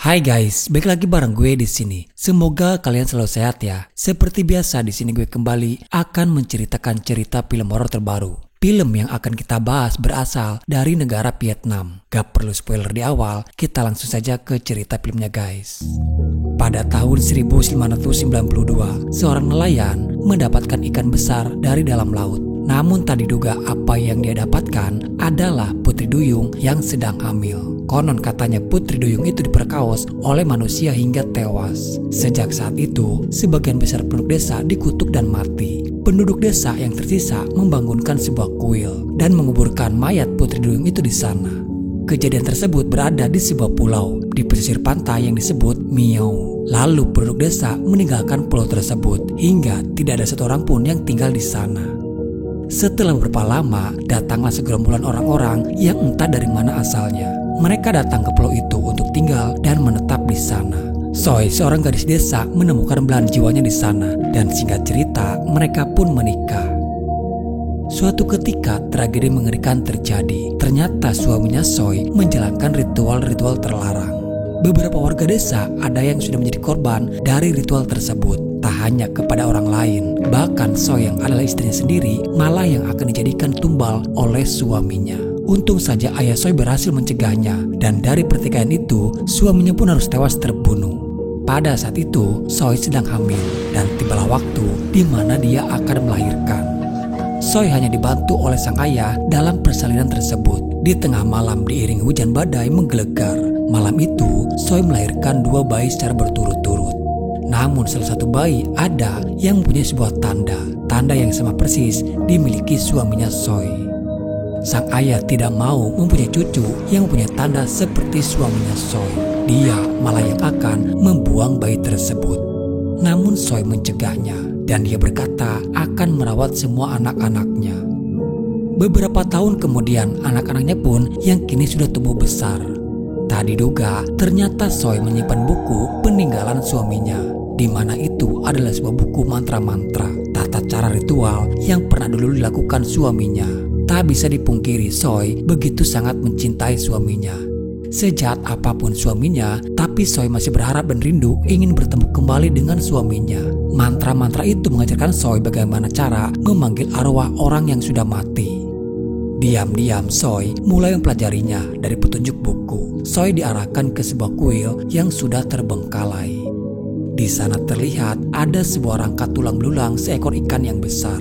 Hai guys, balik lagi bareng gue di sini. Semoga kalian selalu sehat ya. Seperti biasa di sini gue kembali akan menceritakan cerita film horor terbaru. Film yang akan kita bahas berasal dari negara Vietnam. Gak perlu spoiler di awal, kita langsung saja ke cerita filmnya guys. Pada tahun 1992, seorang nelayan mendapatkan ikan besar dari dalam laut. Namun tak diduga apa yang dia dapatkan adalah putri duyung yang sedang hamil. Konon katanya putri duyung itu diperkaos oleh manusia hingga tewas. Sejak saat itu, sebagian besar penduduk desa dikutuk dan mati. Penduduk desa yang tersisa membangunkan sebuah kuil dan menguburkan mayat putri duyung itu di sana. Kejadian tersebut berada di sebuah pulau di pesisir pantai yang disebut Miao. Lalu penduduk desa meninggalkan pulau tersebut hingga tidak ada satu orang pun yang tinggal di sana. Setelah beberapa lama, datanglah segerombolan orang-orang yang entah dari mana asalnya. Mereka datang ke pulau itu untuk tinggal dan menetap di sana. Soy, seorang gadis desa, menemukan belahan jiwanya di sana, dan singkat cerita, mereka pun menikah. Suatu ketika, tragedi mengerikan terjadi. Ternyata suaminya Soy menjalankan ritual-ritual terlarang. Beberapa warga desa ada yang sudah menjadi korban dari ritual tersebut. Tak hanya kepada orang lain, bahkan Soy yang adalah istrinya sendiri malah yang akan dijadikan tumbal oleh suaminya. Untung saja ayah Soy berhasil mencegahnya, dan dari pertikaian itu suaminya pun harus tewas terbunuh. Pada saat itu Soy sedang hamil dan tibalah waktu di mana dia akan melahirkan. Soy hanya dibantu oleh sang ayah dalam persalinan tersebut. Di tengah malam diiringi hujan badai menggelegar. Malam itu Soy melahirkan 2 bayi secara berturut-turut. Namun salah satu bayi ada yang mempunyai sebuah tanda yang sama persis dimiliki suaminya Soy. Sang ayah tidak mau mempunyai cucu yang mempunyai tanda seperti suaminya Soy. Dia malah yang akan membuang bayi tersebut. Namun Soy mencegahnya dan dia berkata akan merawat semua anak-anaknya. Beberapa tahun kemudian anak-anaknya pun yang kini sudah tumbuh besar. Tak diduga ternyata Soy menyimpan buku peninggalan suaminya, di mana itu adalah sebuah buku mantra-mantra, tata cara ritual yang pernah dulu dilakukan suaminya. Tak bisa dipungkiri Soy begitu sangat mencintai suaminya. Sejahat apapun suaminya, tapi Soy masih berharap dan rindu ingin bertemu kembali dengan suaminya. Mantra-mantra itu mengajarkan Soy bagaimana cara memanggil arwah orang yang sudah mati. Diam-diam Soy mulai mempelajarinya. Dari petunjuk buku, Soy diarahkan ke sebuah kuil yang sudah terbengkalai. Di sana terlihat ada sebuah rangka tulang belulang seekor ikan yang besar.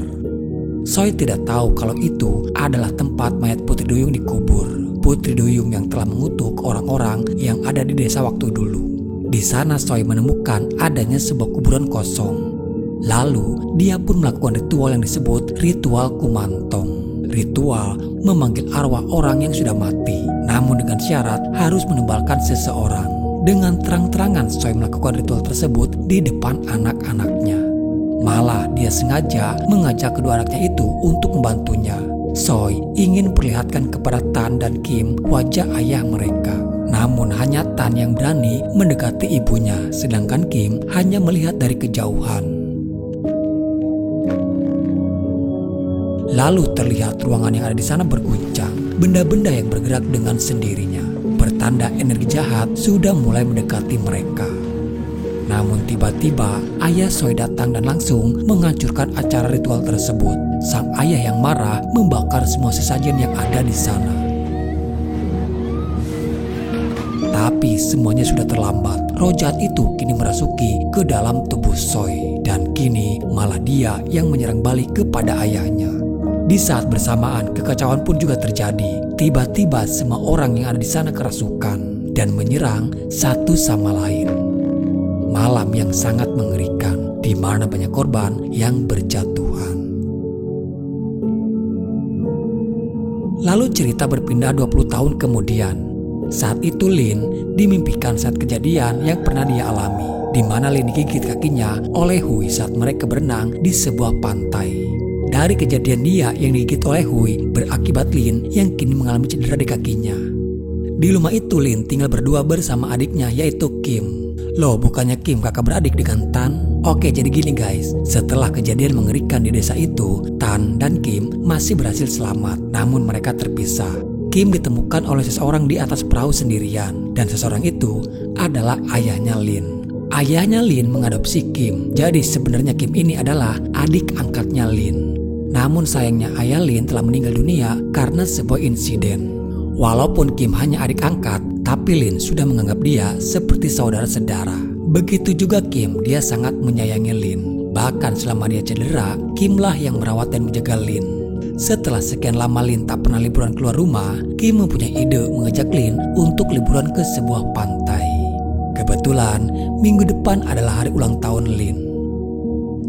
Soy tidak tahu kalau itu adalah tempat mayat putri duyung dikubur. Putri duyung yang telah mengutuk orang-orang yang ada di desa waktu dulu. Di sana Soy menemukan adanya sebuah kuburan kosong. Lalu dia pun melakukan ritual yang disebut ritual kumantong. Ritual memanggil arwah orang yang sudah mati, namun dengan syarat harus menembalkan seseorang. Dengan terang-terangan Soy melakukan ritual tersebut di depan anak-anaknya. Malah dia sengaja mengajak kedua anaknya itu untuk membantunya. Soy ingin perlihatkan kepada Tan dan Kim wajah ayah mereka. Namun hanya Tan yang berani mendekati ibunya, sedangkan Kim hanya melihat dari kejauhan. Lalu terlihat ruangan yang ada di sana berguncang. Benda-benda yang bergerak dengan sendirinya, pertanda energi jahat sudah mulai mendekati mereka. Namun tiba-tiba ayah Soy datang dan langsung menghancurkan acara ritual tersebut. Sang ayah yang marah membakar semua sesajen yang ada di sana. Tapi semuanya sudah terlambat. Roh jahat itu kini merasuki ke dalam tubuh Soy, dan kini malah dia yang menyerang balik kepada ayahnya. Di saat bersamaan, kekacauan pun juga terjadi. Tiba-tiba semua orang yang ada di sana kerasukan dan menyerang satu sama lain. Malam yang sangat mengerikan, di mana banyak korban yang berjatuhan. Lalu cerita berpindah 20 tahun kemudian. Saat itu Lin dimimpikan saat kejadian yang pernah dia alami, di mana Lin digigit kakinya oleh Hui saat mereka berenang di sebuah pantai. Dari kejadian dia yang digigit oleh Hui berakibat Lin yang kini mengalami cedera di kakinya. Di rumah itu Lin tinggal berdua bersama adiknya yaitu Kim. Loh, bukannya Kim kakak beradik dengan Tan? Oke, jadi gini guys. Setelah kejadian mengerikan di desa itu, Tan dan Kim masih berhasil selamat, namun mereka terpisah. Kim ditemukan oleh seseorang di atas perahu sendirian, dan seseorang itu adalah ayahnya Lin. Ayahnya Lin mengadopsi Kim, jadi sebenarnya Kim ini adalah adik angkatnya Lin. Namun sayangnya ayah Lin telah meninggal dunia karena sebuah insiden. Walaupun Kim hanya adik angkat, tapi Lin sudah menganggap dia seperti saudara-saudara. Begitu juga Kim, dia sangat menyayangi Lin. Bahkan selama dia cedera, Kim lah yang merawat dan menjaga Lin. Setelah sekian lama Lin tak pernah liburan keluar rumah, Kim mempunyai ide mengajak Lin untuk liburan ke sebuah pantai. Kebetulan, minggu depan adalah hari ulang tahun Lin.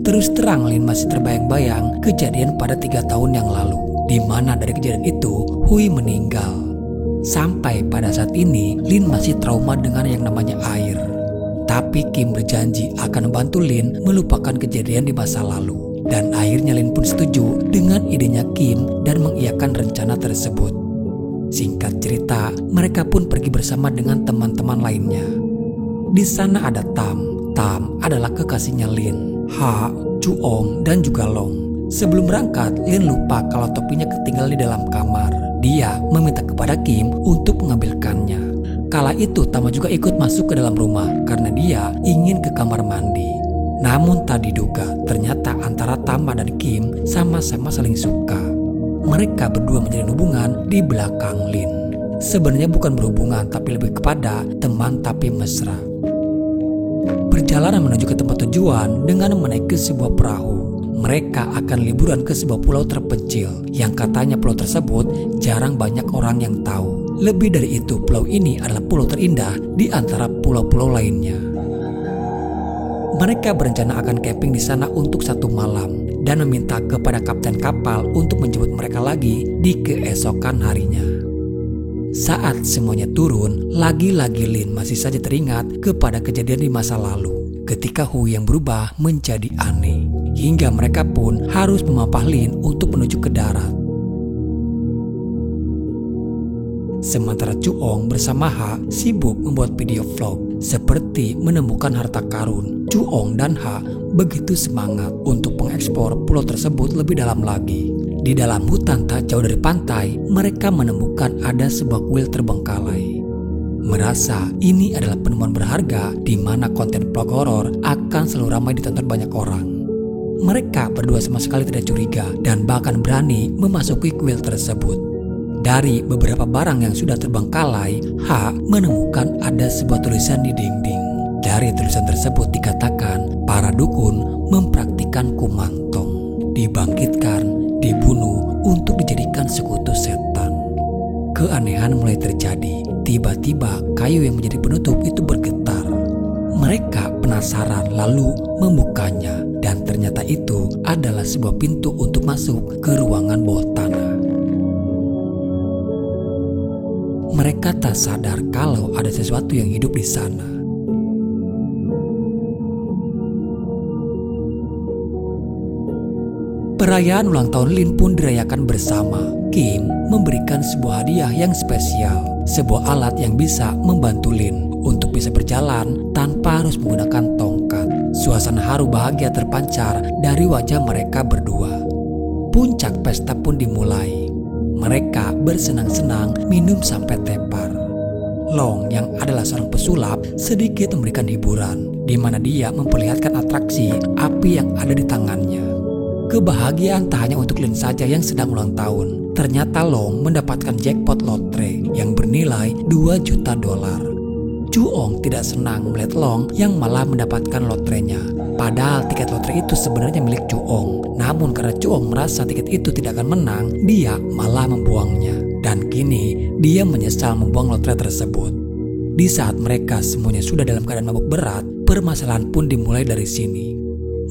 Terus terang Lin masih terbayang-bayang kejadian pada 3 tahun yang lalu, di mana dari kejadian itu Hui meninggal. Sampai pada saat ini, Lin masih trauma dengan yang namanya air. Tapi Kim berjanji akan membantu Lin melupakan kejadian di masa lalu. Dan akhirnya Lin pun setuju dengan idenya Kim dan mengiyakan rencana tersebut. Singkat cerita, mereka pun pergi bersama dengan teman-teman lainnya. Di sana ada Tam. Tam adalah kekasihnya Lin, Ha, Chuong, dan juga Long. Sebelum berangkat, Lin lupa kalau topinya ketinggalan di dalam kamar. Dia meminta kepada Kim untuk mengambilkannya. Kala itu Tama juga ikut masuk ke dalam rumah karena dia ingin ke kamar mandi. Namun tak diduga, ternyata antara Tama dan Kim sama-sama saling suka. Mereka berdua menjalin hubungan di belakang Lin. Sebenarnya bukan berhubungan, tapi lebih kepada teman tapi mesra. Perjalanan menuju ke tempat tujuan dengan menaiki sebuah perahu. Mereka akan liburan ke sebuah pulau terpencil, yang katanya pulau tersebut jarang banyak orang yang tahu. Lebih dari itu, pulau ini adalah pulau terindah di antara pulau-pulau lainnya. Mereka berencana akan camping di sana untuk 1 malam dan meminta kepada kapten kapal untuk menjemput mereka lagi di keesokan harinya. Saat semuanya turun, lagi-lagi Lin masih saja teringat kepada kejadian di masa lalu ketika Hui yang berubah menjadi aneh, hingga mereka pun harus memapah Lin untuk menuju ke darat. Sementara Chuong bersama Ha sibuk membuat video vlog seperti menemukan harta karun. Chuong dan Ha begitu semangat untuk mengekspor pulau tersebut lebih dalam lagi. Di dalam hutan tak jauh dari pantai, mereka menemukan ada sebuah kuil terbengkalai. Merasa ini adalah penemuan berharga di mana konten vlog horor akan selalu ramai ditonton banyak orang. Mereka berdua sama sekali tidak curiga dan bahkan berani memasuki kuil tersebut. Dari beberapa barang yang sudah terbengkalai, Ha menemukan ada sebuah tulisan di dinding. Dari tulisan tersebut dikatakan para dukun mempraktikkan kumantong, dibangkitkan, dibunuh untuk dijadikan sekutu setan. Keanehan mulai terjadi. Tiba-tiba kayu yang menjadi penutup itu bergetar. Mereka penasaran lalu membukanya dan ternyata itu adalah sebuah pintu untuk masuk ke ruangan bawah tanah. Mereka tak sadar kalau ada sesuatu yang hidup di sana. Perayaan ulang tahun Lin pun dirayakan bersama. Kim memberikan sebuah hadiah yang spesial, sebuah alat yang bisa membantu Lin untuk bisa berjalan tanpa harus menggunakan tongkat. Suasana haru bahagia terpancar dari wajah mereka berdua. Puncak pesta pun dimulai. Mereka bersenang-senang minum sampai tepar. Long yang adalah seorang pesulap sedikit memberikan hiburan, di mana dia memperlihatkan atraksi api yang ada di tangannya. Kebahagiaan tak hanya untuk Lin saja yang sedang ulang tahun. Ternyata Long mendapatkan jackpot lotre yang bernilai $2 juta. Chuong tidak senang melihat Long yang malah mendapatkan lotrenya. Padahal tiket lotre itu sebenarnya milik Chuong. Namun karena Chuong merasa tiket itu tidak akan menang, dia malah membuangnya. Dan kini dia menyesal membuang lotre tersebut. Di saat mereka semuanya sudah dalam keadaan mabuk berat, permasalahan pun dimulai dari sini.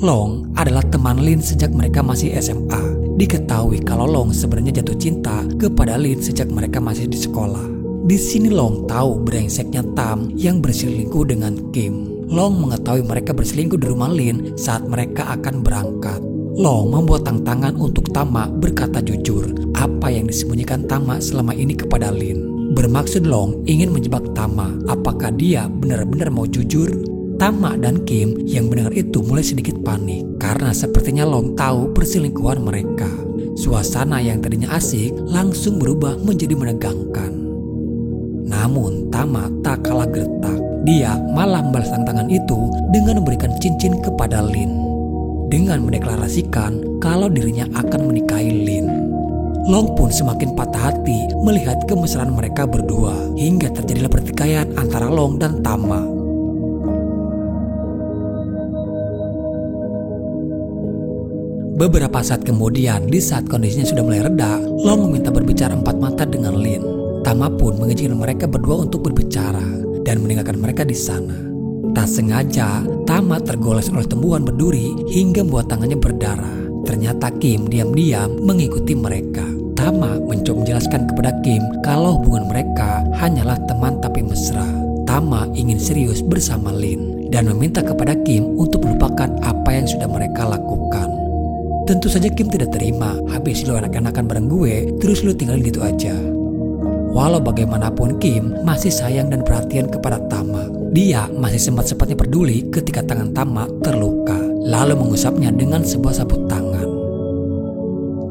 Long adalah teman Lin sejak mereka masih SMA. Diketahui kalau Long sebenarnya jatuh cinta kepada Lin sejak mereka masih di sekolah. Di sini Long tahu brengseknya Tam yang berselingkuh dengan Kim. Long mengetahui mereka berselingkuh di rumah Lin saat mereka akan berangkat. Long membuat tantangan untuk Tama berkata jujur apa yang disembunyikan Tama selama ini kepada Lin. Bermaksud Long ingin menjebak Tama, apakah dia benar-benar mau jujur? Tama dan Kim yang mendengar itu mulai sedikit panik karena sepertinya Long tahu perselingkuhan mereka. suasana yang tadinya asik langsung berubah menjadi menegangkan. Namun Tama tak kalah gertak. Dia malah membalas tantangan itu dengan memberikan cincin kepada Lin, dengan mendeklarasikan kalau dirinya akan menikahi Lin. Long pun semakin patah hati melihat kemesraan mereka berdua, hingga terjadilah pertikaian antara Long dan Tama. Beberapa saat kemudian, di saat kondisinya sudah mulai reda, Long meminta berbicara empat mata dengan Lin. Tama pun mengizinkan mereka berdua untuk berbicara dan meninggalkan mereka di sana. Tak sengaja, Tama tergoles oleh tumbuhan berduri hingga membuat tangannya berdarah. Ternyata Kim diam-diam mengikuti mereka. Tama mencoba menjelaskan kepada Kim kalau hubungan mereka hanyalah teman tapi mesra. Tama ingin serius bersama Lin dan meminta kepada Kim untuk melupakan apa yang sudah mereka lakukan. Tentu saja Kim tidak terima. Habis lu enak-enakan bareng gue, terus lu tinggalin gitu aja. Walau bagaimanapun Kim masih sayang dan perhatian kepada Tama. Dia masih sempat-sempatnya peduli ketika tangan Tama terluka, lalu mengusapnya dengan sebuah sabut tangan.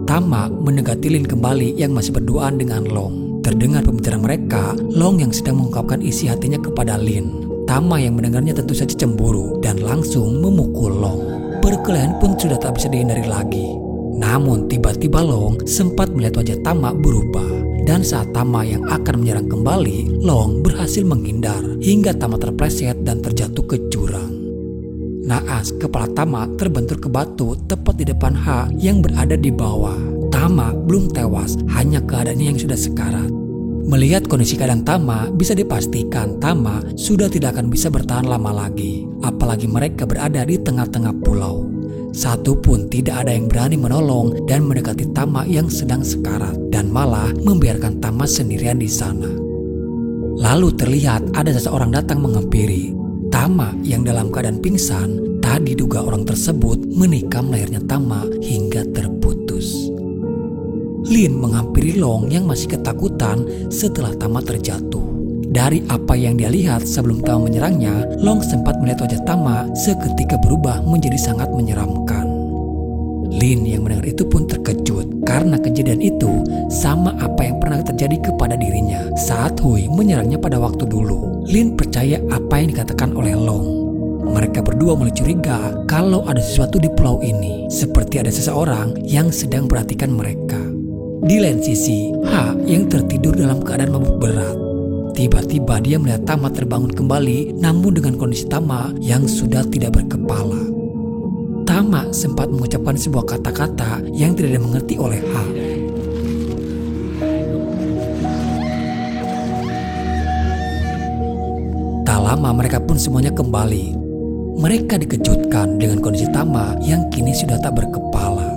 Tama mendekati Lin kembali yang masih berduaan dengan Long. Terdengar pembicaraan mereka, Long yang sedang mengungkapkan isi hatinya kepada Lin. Tama yang mendengarnya tentu saja cemburu dan langsung memukul Long. Perkelahian pun sudah tak bisa dihindari lagi. Namun tiba-tiba Long sempat melihat wajah Tama berubah. Dan saat Tama yang akan menyerang kembali, Long berhasil menghindar hingga Tama terpleset dan terjatuh ke jurang. Naas, kepala Tama terbentur ke batu tepat di depan H yang berada di bawah. Tama belum tewas, hanya keadaannya yang sudah sekarat. Melihat kondisi keadaan Tama, bisa dipastikan Tama sudah tidak akan bisa bertahan lama lagi. Apalagi mereka berada di tengah-tengah pulau. Satu pun tidak ada yang berani menolong dan mendekati Tama yang sedang sekarat, dan malah membiarkan Tama sendirian di sana. Lalu terlihat ada seseorang datang menghampiri. Tama yang dalam keadaan pingsan, tadi diduga orang tersebut menikam lehernya Tama hingga terputus. Lin menghampiri Long yang masih ketakutan setelah Tama terjatuh. Dari apa yang dia lihat sebelum Tama menyerangnya, Long sempat melihat wajah Tama seketika berubah menjadi sangat menyeramkan. Lin yang mendengar itu pun terkejut karena kejadian itu sama apa yang pernah terjadi kepada dirinya saat Hui menyerangnya pada waktu dulu. Lin percaya apa yang dikatakan oleh Long. Mereka berdua mulai curiga kalau ada sesuatu di pulau ini, seperti ada seseorang yang sedang memperhatikan mereka. Di lain sisi, H yang tertidur dalam keadaan mabuk berat. Tiba-tiba dia melihat Tama terbangun kembali, namun dengan kondisi Tama yang sudah tidak berkepala. Tama sempat mengucapkan sebuah kata-kata yang tidak dimengerti oleh H. Tak lama mereka pun semuanya kembali. Mereka dikejutkan dengan kondisi Tama yang kini sudah tak berkepala.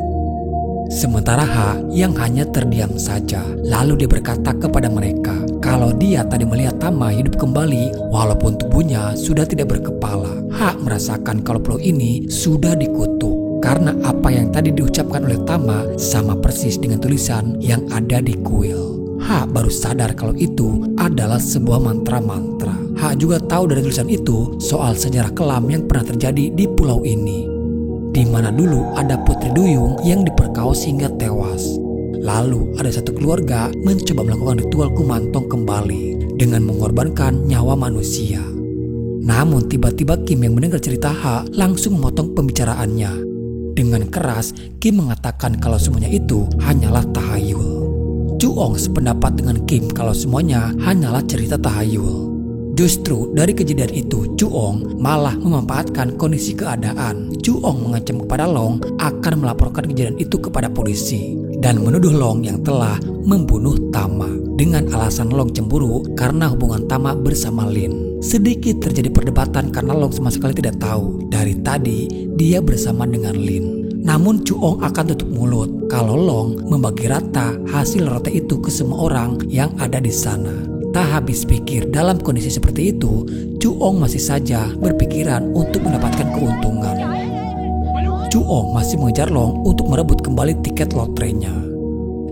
Sementara H yang hanya terdiam saja. Lalu dia berkata kepada mereka kalau dia tadi melihat Tama hidup kembali walaupun tubuhnya sudah tidak berkepala. H merasakan kalau pulau ini sudah dikutuk karena apa yang tadi diucapkan oleh Tama sama persis dengan tulisan yang ada di kuil. H baru sadar kalau itu adalah sebuah mantra-mantra. H juga tahu dari tulisan itu soal sejarah kelam yang pernah terjadi di pulau ini, di mana dulu ada putri duyung yang diperkaos hingga tewas. Lalu ada satu keluarga mencoba melakukan ritual kumantong kembali dengan mengorbankan nyawa manusia. Namun tiba-tiba Kim yang mendengar cerita H langsung memotong pembicaraannya. Dengan keras, Kim mengatakan kalau semuanya itu hanyalah tahayul. Cuong sependapat dengan Kim kalau semuanya hanyalah cerita tahayul. Justru dari kejadian itu, Cuong malah memanfaatkan kondisi keadaan. Cuong mengancam kepada Long akan melaporkan kejadian itu kepada polisi dan menuduh Long yang telah membunuh Tama dengan alasan Long cemburu karena hubungan Tama bersama Lin. Sedikit terjadi perdebatan karena Long sama sekali tidak tahu dari tadi dia bersama dengan Lin. Namun Cuong akan tutup mulut kalau Long membagi rata hasil roti itu ke semua orang yang ada di sana. Tak habis pikir dalam kondisi seperti itu, Cuong masih saja berpikiran untuk mendapatkan keuntungan. Cuong masih mengejar Long untuk merebut kembali tiket lotrenya.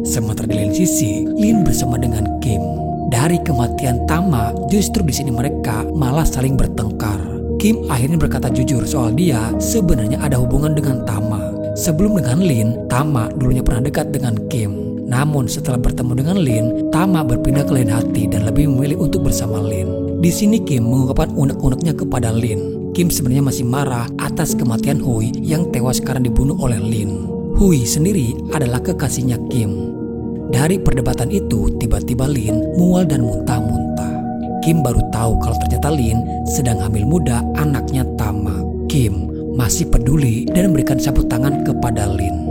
Sementara di lain sisi, Lin bersama dengan Kim. Dari kematian Tama, justru di sini mereka malah saling bertengkar. Kim akhirnya berkata jujur soal dia sebenarnya ada hubungan dengan Tama. Sebelum dengan Lin, Tama dulunya pernah dekat dengan Kim. Namun setelah bertemu dengan Lin, Tama berpindah ke lain hati dan lebih memilih untuk bersama Lin. Di sini Kim mengungkapkan unek-uneknya kepada Lin. Kim sebenarnya masih marah atas kematian Hui yang tewas karena dibunuh oleh Lin. Hui sendiri adalah kekasihnya Kim. Dari perdebatan itu, tiba-tiba Lin mual dan muntah-muntah. Kim baru tahu kalau ternyata Lin sedang hamil muda anaknya Tama. Kim masih peduli dan memberikan sapu tangan kepada Lin.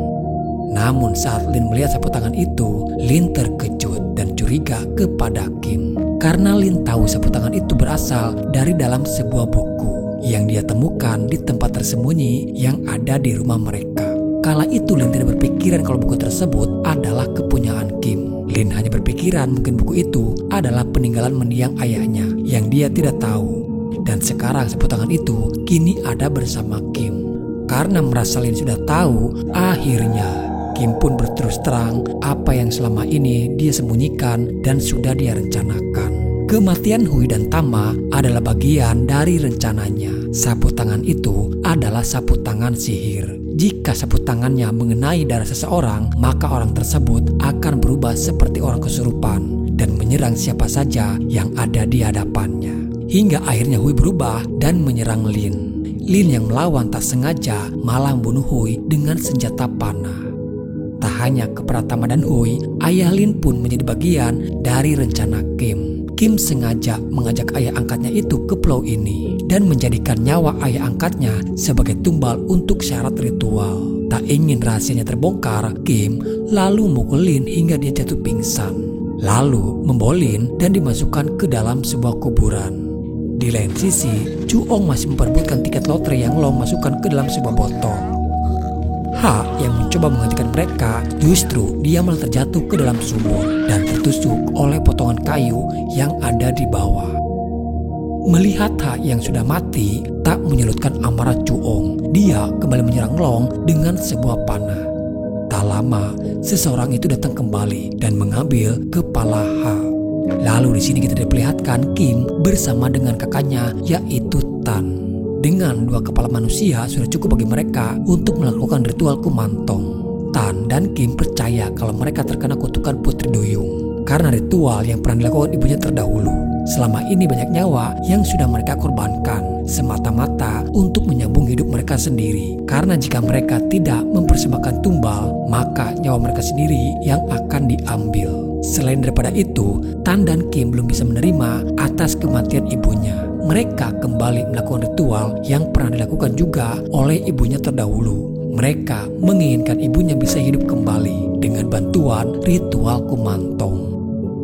Namun saat Lin melihat sapu tangan itu, Lin terkejut dan curiga kepada Kim. Karena Lin tahu sapu tangan itu berasal dari dalam sebuah buku yang dia temukan di tempat tersembunyi yang ada di rumah mereka. Kala itu Lin tidak berpikiran kalau buku tersebut adalah kepunyaan Kim. Lin hanya berpikiran mungkin buku itu adalah peninggalan mendiang ayahnya yang dia tidak tahu. Dan sekarang sapu tangan itu kini ada bersama Kim. Karena merasa Lin sudah tahu, akhirnya Kim pun berterus terang apa yang selama ini dia sembunyikan dan sudah dia rencanakan. Kematian Hui dan Tama adalah bagian dari rencananya. Sapu tangan itu adalah sapu tangan sihir. Jika sapu tangannya mengenai darah seseorang, maka orang tersebut akan berubah seperti orang kesurupan dan menyerang siapa saja yang ada di hadapannya. Hingga akhirnya Hui berubah dan menyerang Lin. Lin yang melawan tak sengaja malah membunuh Hui dengan senjata panah. Tak hanya kepada Tama dan Hui, ayah Lin pun menjadi bagian dari rencana Kim. Kim sengaja mengajak ayah angkatnya itu ke pulau ini dan menjadikan nyawa ayah angkatnya sebagai tumbal untuk syarat ritual. Tak ingin rahasianya terbongkar, Kim lalu memukul Lin hingga dia jatuh pingsan. Lalu membawa Lin dan dimasukkan ke dalam sebuah kuburan. Di lain sisi, Chu-ong masih memperebutkan tiket lotre yang Long masukkan ke dalam sebuah botol. Ha yang mencoba menghentikan mereka, justru dia malah terjatuh ke dalam sumur dan tertusuk oleh potongan kayu yang ada di bawah. Melihat Ha yang sudah mati, tak menyurutkan amarah Chu-ong. Dia kembali menyerang Long dengan sebuah panah. Tak lama, seseorang itu datang kembali dan mengambil kepala Ha. Lalu di sini kita diperlihatkan Kim bersama dengan kakaknya yaitu Tan. Dengan 2 kepala manusia sudah cukup bagi mereka untuk melakukan ritual kumantong. Tan dan Kim percaya kalau mereka terkena kutukan Putri Duyung karena ritual yang pernah dilakukan ibunya terdahulu. Selama ini banyak nyawa yang sudah mereka korbankan semata-mata untuk menyambung hidup mereka sendiri. Karena jika mereka tidak mempersembahkan tumbal, maka nyawa mereka sendiri yang akan diambil. Selain daripada itu, Tan dan Kim belum bisa menerima atas kematian ibunya. Mereka kembali melakukan ritual yang pernah dilakukan juga oleh ibunya terdahulu. Mereka menginginkan ibunya bisa hidup kembali dengan bantuan ritual kumantong.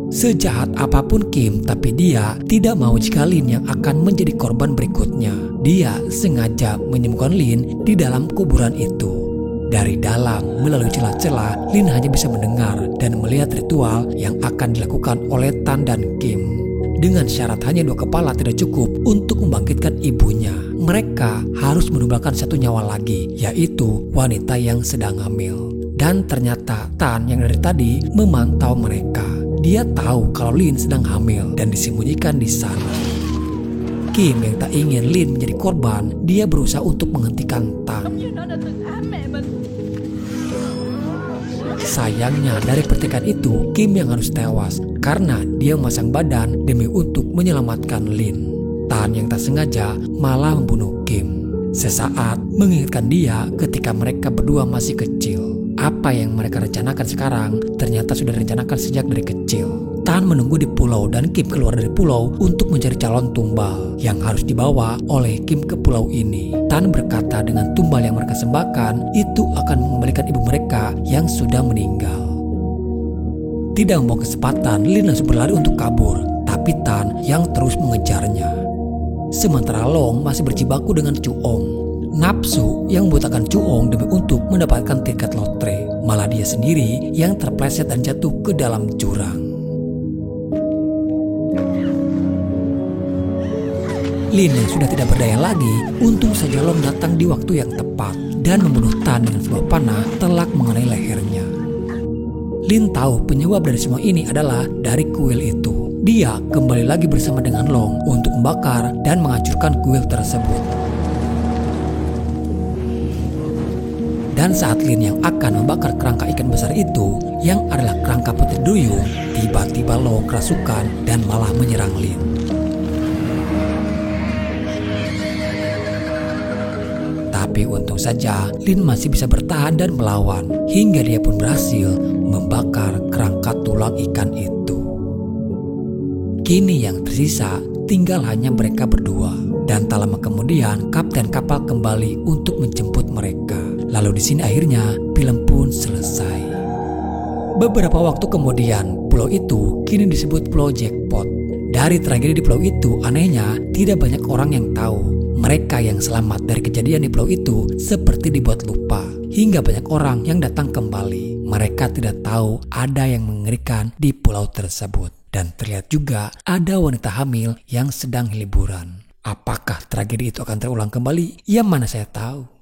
Sejahat apapun Kim, tapi dia tidak mau jika Lin yang akan menjadi korban berikutnya. Dia sengaja menyembuhkan Lin di dalam kuburan itu. Dari dalam, melalui celah-celah, Lin hanya bisa mendengar dan melihat ritual yang akan dilakukan oleh Tan dan Kim. Dengan syarat hanya 2 kepala tidak cukup untuk membangkitkan ibunya. Mereka harus menumbalkan 1 nyawa lagi, yaitu wanita yang sedang hamil. Dan ternyata Tan yang dari tadi memantau mereka. Dia tahu kalau Lin sedang hamil dan disembunyikan di sana. Kim yang tak ingin Lin menjadi korban, dia berusaha untuk menghentikan Tan. Sayangnya dari pertikaian itu, Kim yang harus tewas karena dia memasang badan demi untuk menyelamatkan Lin. Tan yang tak sengaja malah membunuh Kim. Sesaat mengingatkan dia ketika mereka berdua masih kecil. Apa yang mereka rencanakan sekarang ternyata sudah direncanakan sejak dari kecil. Tan menunggu di pulau dan Kim keluar dari pulau untuk mencari calon tumbal yang harus dibawa oleh Kim ke pulau ini. Tan berkata dengan tumbal yang mereka sembahkan itu akan mengembalikan ibu mereka yang sudah meninggal. Tidak membuang kesempatan, Lin langsung berlari untuk kabur, tapi Tan yang terus mengejarnya. Sementara Long masih berjibaku dengan Chu-ong. Nafsu yang membutakan Chu-ong demi untuk mendapatkan tiket lotre. Malah dia sendiri yang terpleset dan jatuh ke dalam jurang. Lin yang sudah tidak berdaya lagi, untung saja Long datang di waktu yang tepat dan membunuh Tan dengan sebuah panah telak mengenai lehernya. Lin tahu penyebab dari semua ini adalah dari kuil itu. Dia kembali lagi bersama dengan Long untuk membakar dan menghancurkan kuil tersebut. Dan saat Lin yang akan membakar kerangka ikan besar itu, yang adalah kerangka Putri Duyung, tiba-tiba Lo kerasukan dan malah menyerang Lin. Tapi untung saja Lin masih bisa bertahan dan melawan, hingga dia pun berhasil membakar kerangka tulang ikan itu. Kini yang tersisa tinggal hanya mereka berdua. Dan tak lama kemudian kapten kapal kembali untuk menjemput mereka. Lalu di sini akhirnya film pun selesai. Beberapa waktu kemudian pulau itu kini disebut Pulau Jackpot. Dari tragedi di pulau itu anehnya tidak banyak orang yang tahu. Mereka yang selamat dari kejadian di pulau itu seperti dibuat lupa. Hingga banyak orang yang datang kembali. Mereka tidak tahu ada yang mengerikan di pulau tersebut. Dan terlihat juga ada wanita hamil yang sedang liburan. Apakah tragedi itu akan terulang kembali? Yang mana saya tahu.